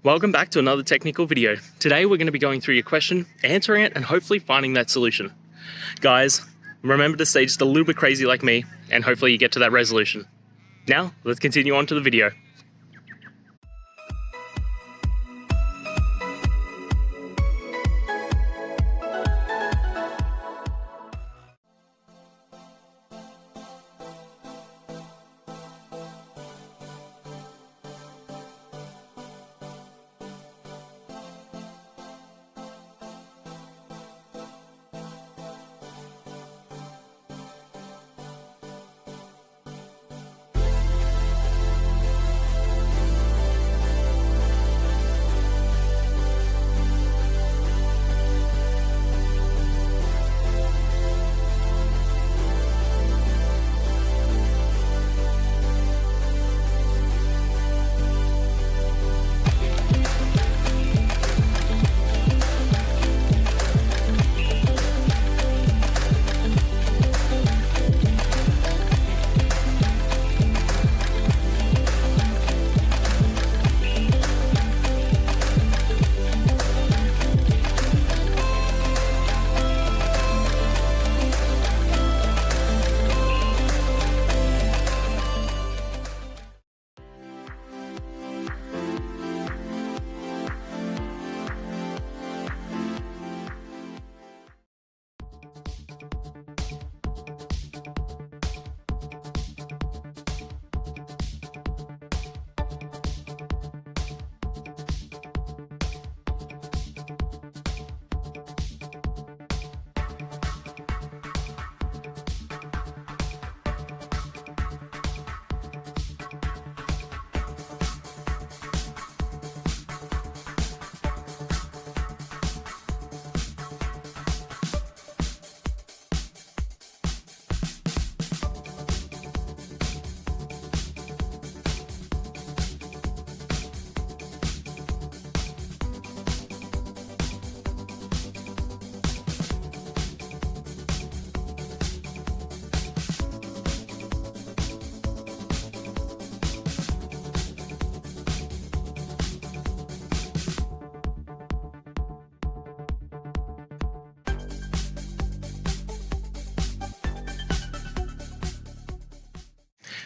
Welcome back to another technical video. Today we're going to be going through your question, answering it, and hopefully finding that solution. Guys, remember to stay just a little bit crazy like me, and hopefully you get to that resolution. Now, let's continue on to the video.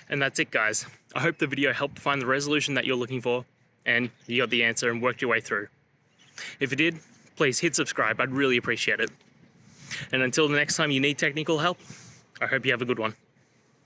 And that's it, guys. I hope the video helped find the resolution that you're looking for and you got the answer and worked your way through. If it did, please hit subscribe. I'd really appreciate it. And until the next time you need technical help, I hope you have a good one.